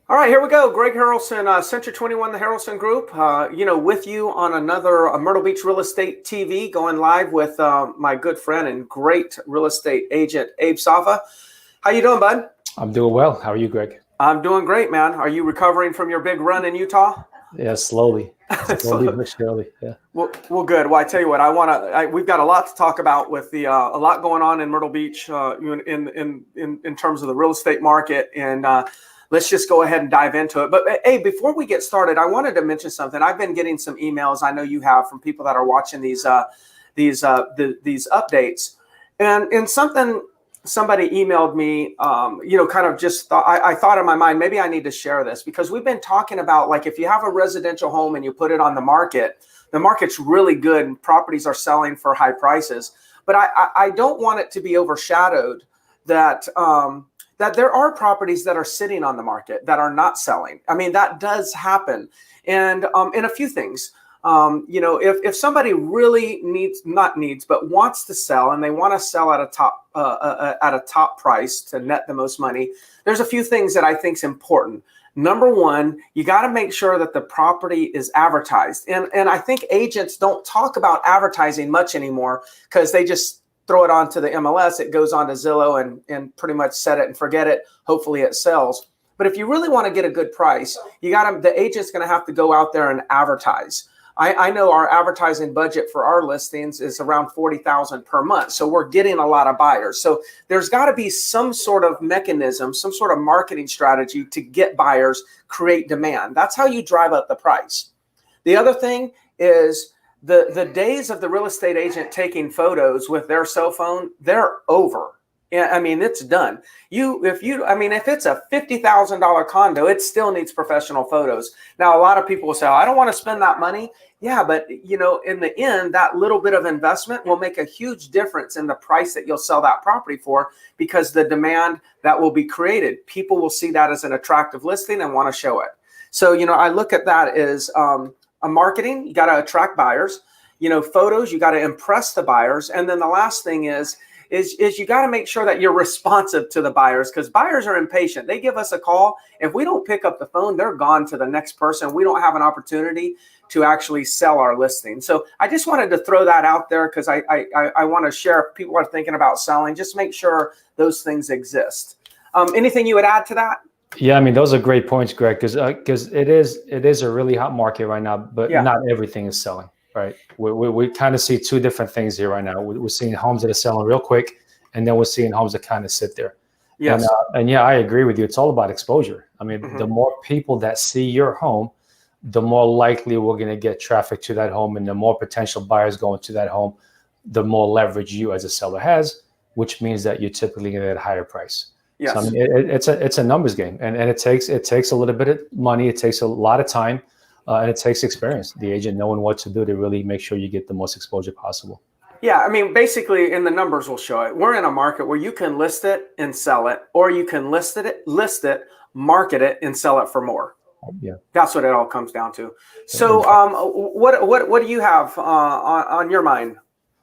All right, here we go. Greg Harrelson, Century 21, the Harrelson Group. With you on another Myrtle Beach Real Estate TV, going live with my good friend and great real estate agent, Abe Safa. How you doing, bud? I'm doing well. How are you, Greg? I'm doing great, man. Are you recovering from your big run in Utah? Yeah, slowly but surely. Yeah. Well, good. Well, I tell you what, we've got a lot to talk about with a lot going on in Myrtle Beach in terms of the real estate market, and let's just go ahead and dive into it. But hey, before we get started, I wanted to mention something. I've been getting some emails. I know you have, from people that are watching these updates, and somebody emailed me, kind of just thought, I thought in my mind, maybe I need to share this, because we've been talking about, like, if you have a residential home and you put it on the market's really good and properties are selling for high prices. But I don't want it to be overshadowed that there are properties that are sitting on the market that are not selling. I mean, that does happen. And a few things. If somebody really wants to sell, and they want to sell at a top price to net the most money, there's a few things that I think is important. Number one, you got to make sure that the property is advertised. And I think agents don't talk about advertising much anymore, because they just throw it onto the MLS. It goes on to Zillow and pretty much set it and forget it. Hopefully it sells. But if you really want to get a good price, the agent's going to have to go out there and advertise. I know our advertising budget for our listings is around $40,000 per month. So we're getting a lot of buyers. So there's got to be some sort of mechanism, some sort of marketing strategy to get buyers, create demand. That's how you drive up the price. The other thing is the days of the real estate agent taking photos with their cell phone, they're over. Yeah, I mean, it's done. If it's a $50,000 condo, it still needs professional photos. Now, a lot of people will say, oh, I don't want to spend that money. Yeah, but in the end, that little bit of investment will make a huge difference in the price that you'll sell that property for, because the demand that will be created, people will see that as an attractive listing and want to show it. So, I look at that as a marketing. You got to attract buyers. Photos, you got to impress the buyers. And then the last thing is you got to make sure that you're responsive to the buyers, because buyers are impatient. They give us a call. If we don't pick up the phone, they're gone to the next person. We don't have an opportunity to actually sell our listing. So I just wanted to throw that out there, because I want to share, if people are thinking about selling, just make sure those things exist. Anything you would add to that? Yeah, I mean, those are great points, Greg, because it is a really hot market right now, but not everything is selling. Right. We kind of see two different things here right now. We're seeing homes that are selling real quick, and then we're seeing homes that kind of sit there. Yes. And yeah, I agree with you. It's all about exposure. I mean, the more people that see your home, the more likely we're going to get traffic to that home, and the more potential buyers going to that home, the more leverage you as a seller has, which means that you're typically going to get a higher price. Yes. So, I mean, it's a numbers game, and it takes a little bit of money. It takes a lot of time. And it takes experience, the agent knowing what to do to really make sure you get the most exposure possible. Yeah, I mean, basically, and the numbers will show it. We're in a market where you can list it and sell it, or you can list it, market it, and sell it for more. Yeah, that's what it all comes down to. So, what do you have on your mind?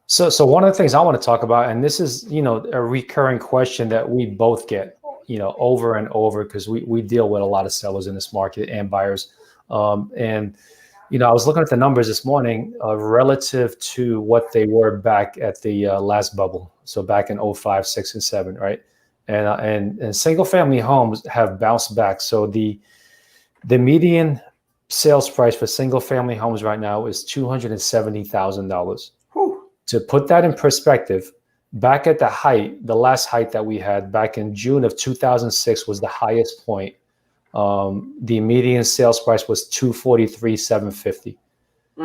So one of the things I want to talk about, and this is a recurring question that we both get over and over, because we deal with a lot of sellers in this market and buyers. I was looking at the numbers this morning relative to what they were back at the last bubble. So back in 05, 6, and 7, right? And single family homes have bounced back. So the median sales price for single family homes right now is $270,000. To put that in perspective, back at the last height that we had back in June of 2006 was the highest point. The median sales price was $243,750.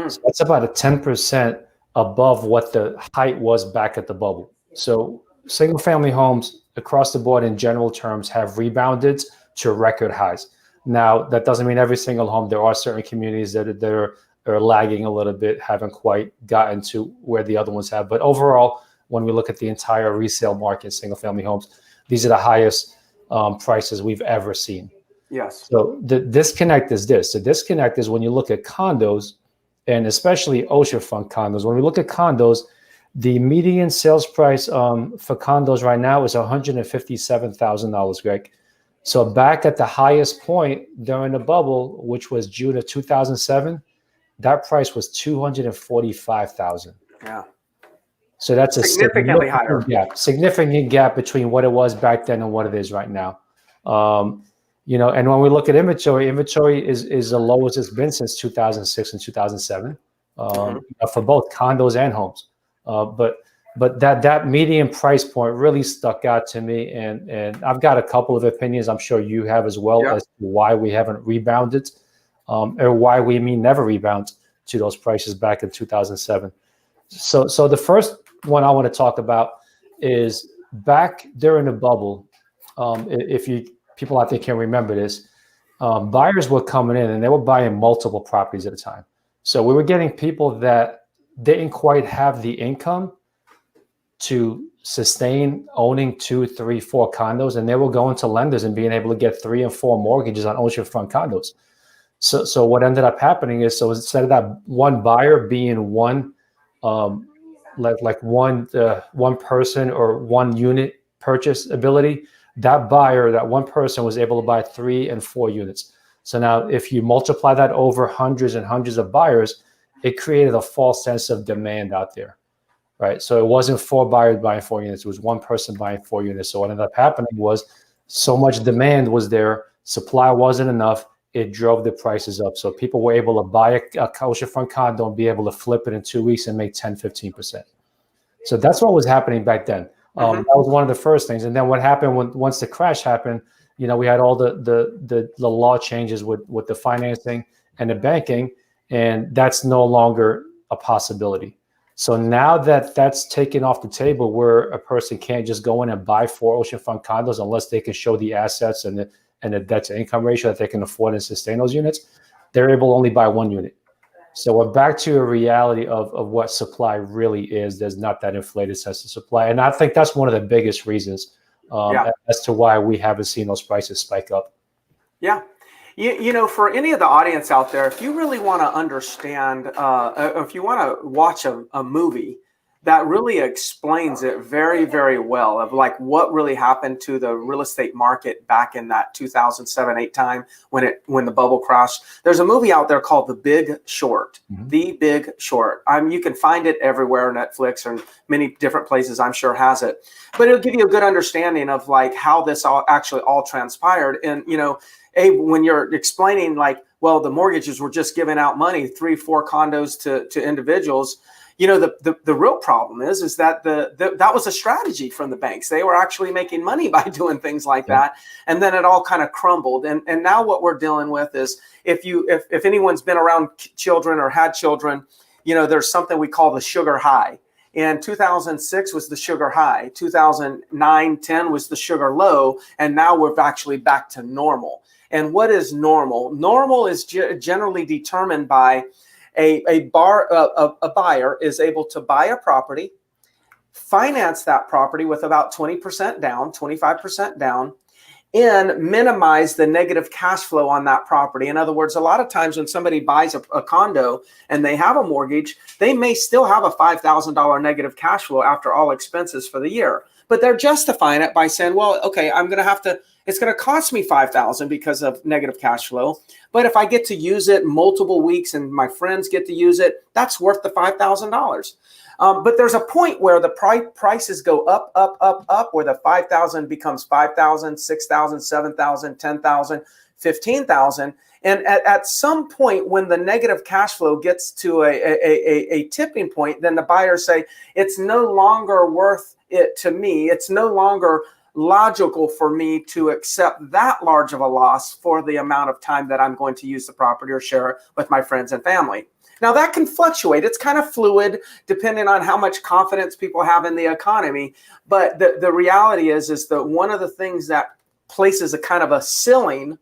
So that's about a 10% above what the height was back at the bubble. So single family homes across the board in general terms have rebounded to record highs. Now, that doesn't mean every single home. There are certain communities that are lagging a little bit, haven't quite gotten to where the other ones have. But overall, when we look at the entire resale market, single family homes, these are the highest prices we've ever seen. Yes. So the disconnect is this. The disconnect is when you look at condos, and especially oceanfront condos. When we look at condos, the median sales price for condos right now is $157,000, Greg. So back at the highest point during the bubble, which was June of 2007, that price was 245,000. Yeah. So that's a Significantly higher. significant gap between what it was back then and what it is right now. And when we look at inventory is the lowest it's been since 2006 and 2007 for both condos and homes. But that median price point really stuck out to me, and I've got a couple of opinions. I'm sure you have as well as to why we haven't rebounded, or why we never rebound to those prices back in 2007. So the first one I want to talk about is back during the bubble. If people I think can remember this, buyers were coming in and they were buying multiple properties at a time. So we were getting people that didn't quite have the income to sustain owning 2, 3, 4 condos, and they were going to lenders and being able to get 3 and 4 mortgages on oceanfront condos. So what ended up happening is, so instead of that one buyer being one one person or one unit purchase ability, that buyer, that one person was able to buy 3 and 4 units. So now if you multiply that over hundreds and hundreds of buyers, it created a false sense of demand out there, right? So it wasn't 4 buyers buying 4 units, it was one person buying 4 units. So what ended up happening was so much demand was there, supply wasn't enough, it drove the prices up. So people were able to buy a oceanfront condo and be able to flip it in 2 weeks and make 10, 15%. So that's what was happening back then. That was one of the first things. And then what happened once the crash happened, we had all the law changes with the financing and the banking, and that's no longer a possibility. So now that that's taken off the table, where a person can't just go in and buy 4 oceanfront condos unless they can show the assets and the debt to income ratio that they can afford and sustain those units, they're able to only buy 1 unit. So we're back to a reality of what supply really is. There's not that inflated sense of supply. And I think that's one of the biggest reasons as to why we haven't seen those prices spike up. Yeah. For any of the audience out there, if you really want to understand, if you want to watch a movie that really explains it very, very well, of like what really happened to the real estate market back in that 2007-8 time when the bubble crashed. There's a movie out there called The Big Short. The Big Short. You can find it everywhere, Netflix or many different places, I'm sure has it. But it'll give you a good understanding of like how this all transpired. And when you're explaining like, well, the mortgages were just giving out money, 3, 4 condos to individuals. The real problem is that that was a strategy from the banks. They were actually making money by doing things like that. And then it all kind of crumbled. And now what we're dealing with is if anyone's been around children or had children, there's something we call the sugar high. And 2006 was the sugar high. 2009, 10 was the sugar low. And now we're actually back to normal. And what is normal? Normal is generally determined by a buyer is able to buy a property, finance that property with about 20% down, 25% down, and minimize the negative cash flow on that property. In other words, a lot of times when somebody buys a condo and they have a mortgage, they may still have a $5,000 negative cash flow after all expenses for the year. But they're justifying it by saying, well, okay, it's going to cost me $5,000 because of negative cash flow. But if I get to use it multiple weeks and my friends get to use it, that's worth the $5,000. But there's a point where the prices go up, where the 5,000 becomes 5,000, 6,000, 7,000, 10,000, 15,000. And at some point when the negative cash flow gets to a tipping point, then the buyers say, it's no longer worth it to me. It's no longer logical for me to accept that large of a loss for the amount of time that I'm going to use the property or share it with my friends and family. Now that can fluctuate. It's kind of fluid depending on how much confidence people have in the economy. But the reality is that one of the things that places a kind of a ceiling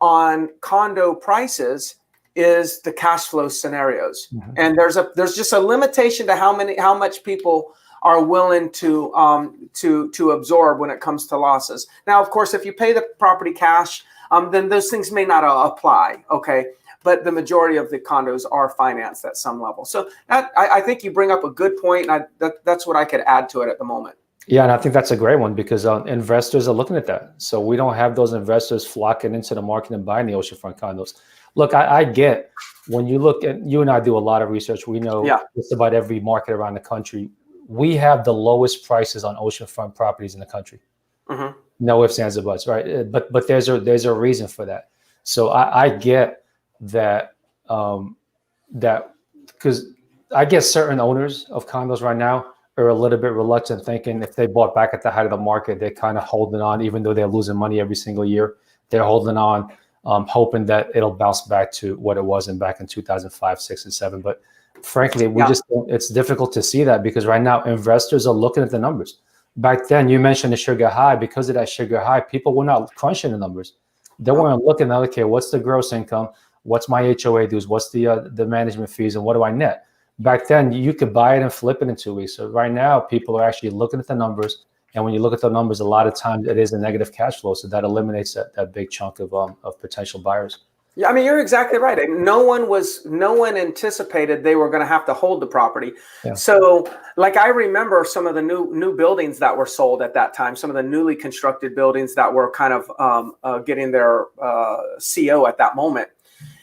on condo prices is the cash flow scenarios. And there's just a limitation to how much people are willing to absorb when it comes to losses. Now, of course, if you pay the property cash, then those things may not apply, okay? But the majority of the condos are financed at some level. So I think you bring up a good point, and that's what I could add to it at the moment. Yeah, and I think that's a great one because investors are looking at that. So we don't have those investors flocking into the market and buying the oceanfront condos. Look, I get when you look at, you and I do a lot of research. We know Yeah. just about every market around the country. We have the lowest prices on oceanfront properties in the country. Hmm. No ifs, ands, or buts, right? But there's a reason for that. So I get that that because I guess certain owners of condos right now are a little bit reluctant, thinking if they bought back at the height of the market, they're kind of holding on, even though they're losing money every single year. They're holding on, hoping that it'll bounce back to what it was back in 2005, 6, and 7. But frankly, Yeah. it's difficult to see that because right now investors are looking at the numbers. Back then, you mentioned the sugar high. Because of that sugar high, people were not crunching the numbers. They weren't looking at, okay, what's the gross income? What's my HOA dues? What's the management fees? And what do I net? Back then, you could buy it and flip it in 2 weeks. So right now, people are actually looking at the numbers. And when you look at the numbers, a lot of times it is a negative cash flow. So that eliminates that big chunk of potential buyers. Yeah, I mean, you're exactly right. No one anticipated they were going to have to hold the property. Yeah. So, like, I remember some of the new buildings that were sold at that time, some of the newly constructed buildings that were kind of getting their CO at that moment.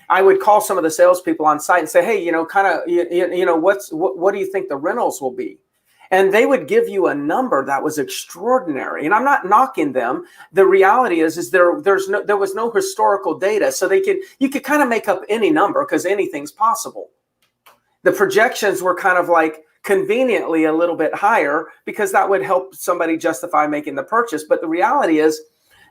I would call some of the salespeople on site and say, hey, what do you think the rentals will be? And they would give you a number that was extraordinary. And I'm not knocking them. The reality is there was no historical data. So you could kind of make up any number because anything's possible. The projections were kind of like conveniently a little bit higher because that would help somebody justify making the purchase. But the reality is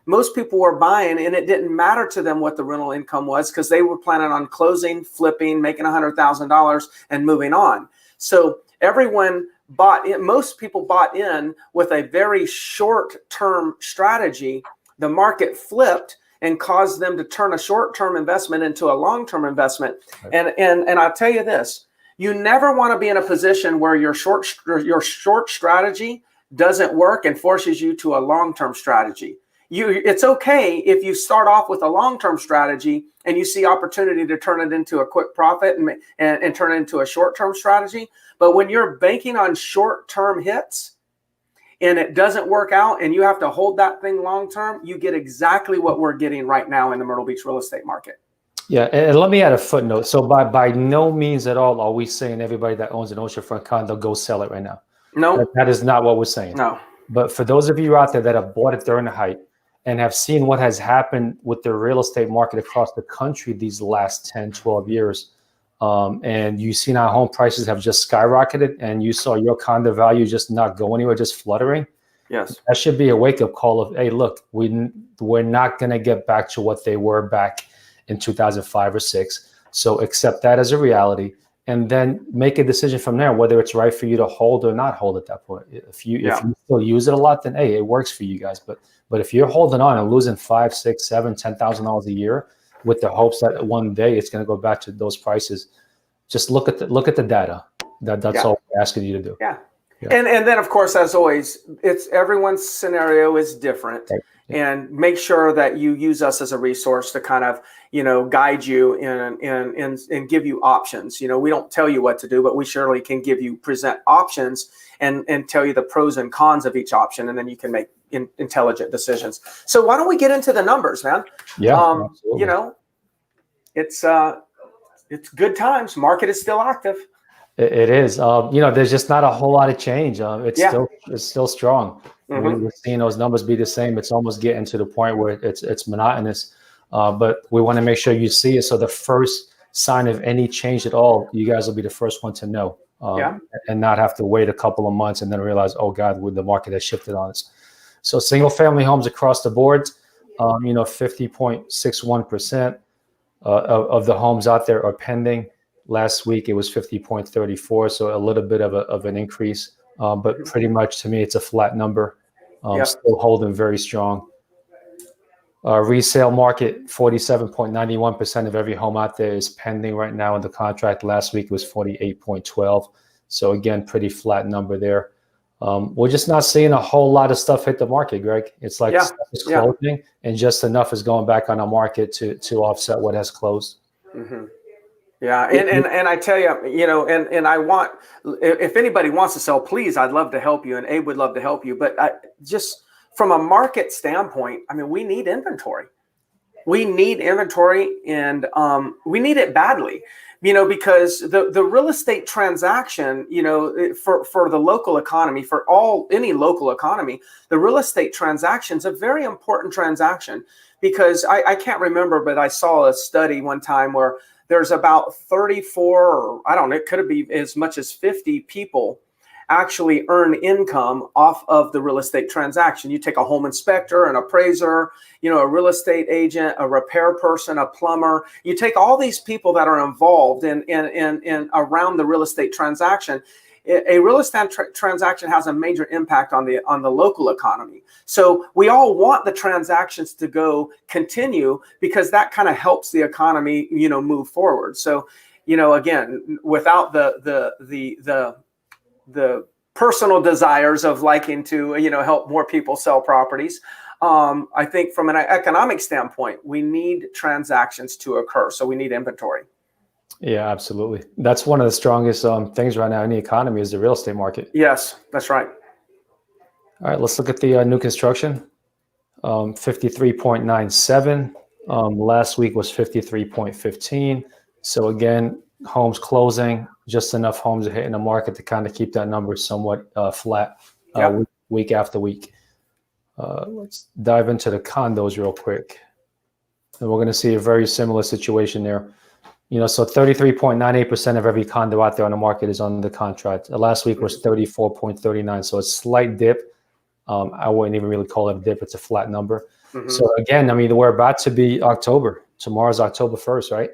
most people were buying and it didn't matter to them what the rental income was because they were planning on closing, flipping, making $100,000 and moving on. So everyone bought in. Most people bought in with a very short-term strategy. The market flipped and caused them to turn a short-term investment into a long-term investment. And I'll tell you this, you never want to be in a position where your short strategy doesn't work and forces you to a long-term strategy. It's okay if you start off with a long-term strategy and you see opportunity to turn it into a quick profit and turn it into a short-term strategy. But when you're banking on short-term hits and it doesn't work out and you have to hold that thing long-term, you get exactly what we're getting right now in the Myrtle Beach real estate market. Yeah, and let me add a footnote. So by no means at all are we saying everybody that owns an oceanfront condo go sell it right now. No, that is not what we're saying. No. But for those of you out there that have bought it during the height and have seen what has happened with the real estate market across the country these last 10, 12 years, and you've seen our home prices have just skyrocketed and you saw your condo value just not go anywhere, just fluttering. Yes. That should be a wake-up call of, hey, look, we're not going to get back to what they were back in 2005 or 6. So accept that as a reality and then make a decision from there, whether it's right for you to hold or not hold at that point. If you still use it a lot, then hey, it works for you guys. But if you're holding on and losing $5,000, $6,000, $7,000 a year with the hopes that one day it's going to go back to those prices, just look at the data. That's all we're asking you to do. Yeah. And then of course, as always, it's everyone's scenario is different. Right. And make sure that you use us as a resource to kind of, guide you and give you options. We don't tell you what to do, but we surely can present options and tell you the pros and cons of each option. And then you can make intelligent decisions. So why don't we get into the numbers, man? Yeah, absolutely. It's good times. Market is still active. It is. There's just not a whole lot of change. It's still strong. Mm-hmm. We're seeing those numbers be the same. It's almost getting to the point where it's monotonous. But we want to make sure you see it. So the first sign of any change at all, you guys will be the first one to know, and not have to wait a couple of months and then realize, oh God, the market has shifted on us. So single family homes across the board, 50.61% of the homes out there are pending. Last week, it was 50.34, so a little bit of an increase. But pretty much to me, it's a flat number, still holding very strong. Resale market, 47.91% of every home out there is pending right now in the contract. Last week, it was 48.12. So again, pretty flat number there. We're just not seeing a whole lot of stuff hit the market, Greg. It's like stuff is closing and just enough is going back on the market to offset what has closed. Mm-hmm. Yeah, and I tell you, and I want, if anybody wants to sell, please, I'd love to help you, and Abe would love to help you. But just from a market standpoint, I mean, we need inventory. We need inventory, and we need it badly. Because the real estate transaction, for the local economy, for any local economy, the real estate transaction is a very important transaction. Because I can't remember, but I saw a study one time where there's about 34, or I don't know, it could be as much as 50 people actually earn income off of the real estate transaction. You take a home inspector, an appraiser, a real estate agent, a repair person, a plumber. You take all these people that are involved in around the real estate transaction. A real estate transaction has a major impact on the local economy. So we all want the transactions to continue, because that kind of helps the economy, move forward. So, again, without the personal desires of liking to, help more people sell properties, I think from an economic standpoint, we need transactions to occur. So we need inventory. Yeah, absolutely. That's one of the strongest things right now in the economy is the real estate market. Yes, that's right. All right, let's look at the new construction. 53.97. Last week was 53.15. So again, homes closing, just enough homes are hitting the market to kind of keep that number somewhat flat week after week. Let's dive into the condos real quick. And we're going to see a very similar situation there. So 33.98% of every condo out there on the market is under contract. Last week was 34.39. So a slight dip. I wouldn't even really call it a dip. It's a flat number. Mm-hmm. So again, I mean, we're about to be October. Tomorrow's October 1st, right?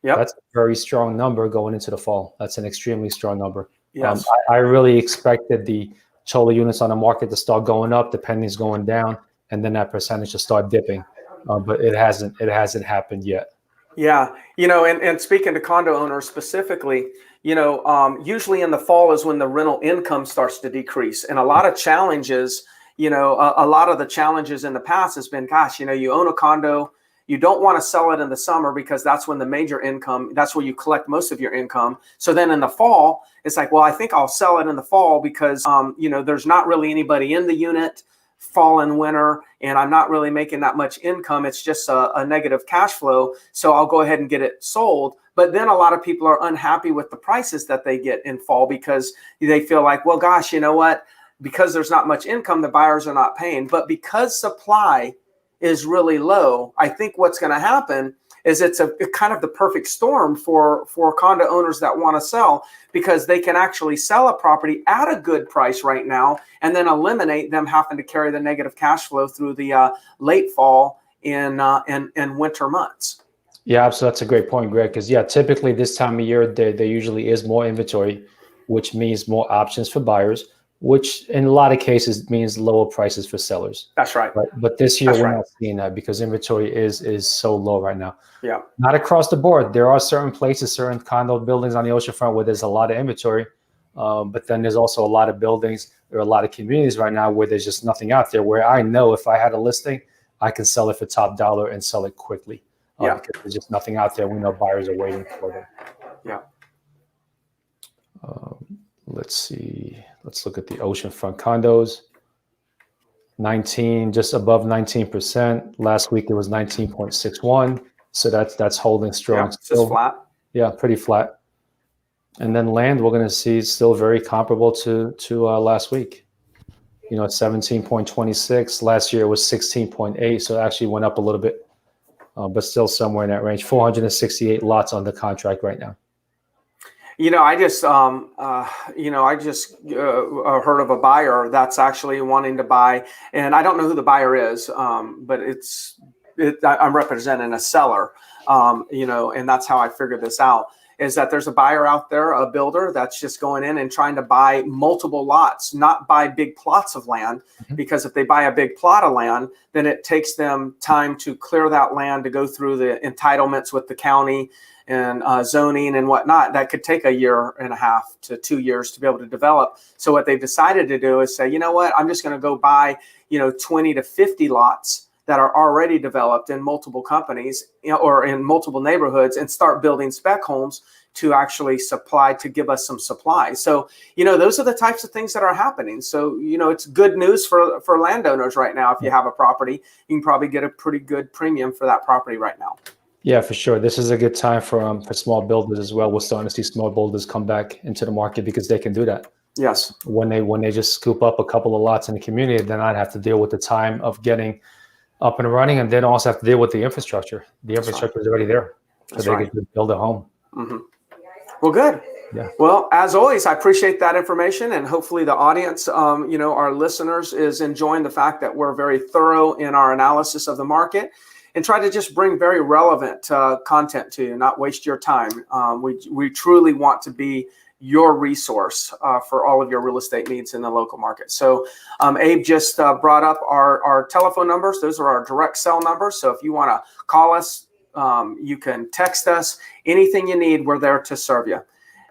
Yeah. That's a very strong number going into the fall. That's an extremely strong number. Yes. I really expected the total units on the market to start going up, the pendings going down, and then that percentage to start dipping. But it hasn't happened yet. Yeah, and speaking to condo owners specifically, usually in the fall is when the rental income starts to decrease. And a lot of challenges, a lot of the challenges in the past has been, gosh, you own a condo, you don't want to sell it in the summer because that's when the major income, that's where you collect most of your income. So then in the fall, it's like, well, I think I'll sell it in the fall because, there's not really anybody in the unit, fall and winter, and I'm not really making that much income. It's just a negative cash flow. So I'll go ahead and get it sold. But then a lot of people are unhappy with the prices that they get in fall because they feel like, well, gosh, you know what? Because there's not much income, the buyers are not paying. But because supply is really low, I think what's going to happen is it's a kind of the perfect storm for condo owners that want to sell, because they can actually sell a property at a good price right now and then eliminate them having to carry the negative cash flow through the late fall and winter months. Yeah, so that's a great point, Greg, because typically this time of year, there usually is more inventory, which means more options for buyers, which in a lot of cases means lower prices for sellers. That's right. But this year we're not seeing that because inventory is so low right now. Yeah. Not across the board. There are certain places, certain condo buildings on the oceanfront where there's a lot of inventory. But then there's also a lot of buildings, there are a lot of communities right now where there's just nothing out there, where I know if I had a listing, I can sell it for top dollar and sell it quickly. Because there's just nothing out there. We know buyers are waiting for them. Yeah. Let's see. Let's look at the oceanfront condos. 19, just above 19%. Last week it was 19.61. So that's holding strong. Yeah, it's just flat. Yeah, pretty flat. And then land, we're going to see still very comparable to last week. At 17.26. Last year it was 16.8. So it actually went up a little bit, but still somewhere in that range. 468 lots on the contract right now. I just heard of a buyer that's actually wanting to buy, and I don't know who the buyer is, but I'm representing a seller, and that's how I figured this out, is that there's a buyer out there, a builder that's just going in and trying to buy multiple lots, not buy big plots of land, because if they buy a big plot of land, then it takes them time to clear that land, to go through the entitlements with the county and zoning and whatnot. That could take 1.5 years to 2 years to be able to develop. So what they've decided to do is say, you know what, I'm just going to go buy, 20 to 50 lots that are already developed in multiple companies, or in multiple neighborhoods, and start building spec homes to actually supply, to give us some supply. So, those are the types of things that are happening. So, it's good news for landowners right now. If you have a property, you can probably get a pretty good premium for that property right now. Yeah, for sure. This is a good time for small builders as well. We're starting to see small builders come back into the market because they can do that. Yes. When they just scoop up a couple of lots in the community, then I'd have to deal with the time of getting up and running, and then also have to deal with the infrastructure. The infrastructure is already there, so they can just build a home. Mm-hmm. Well, good. Yeah. Well, as always, I appreciate that information, and hopefully the audience, our listeners, is enjoying the fact that we're very thorough in our analysis of the market, and try to just bring very relevant content to you, not waste your time. We truly want to be your resource for all of your real estate needs in the local market. So Abe just brought up our telephone numbers. Those are our direct cell numbers. So if you want to call us, you can text us. Anything you need, we're there to serve you.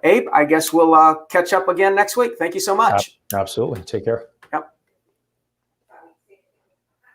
Abe, I guess we'll catch up again next week. Thank you so much. Absolutely. Take care.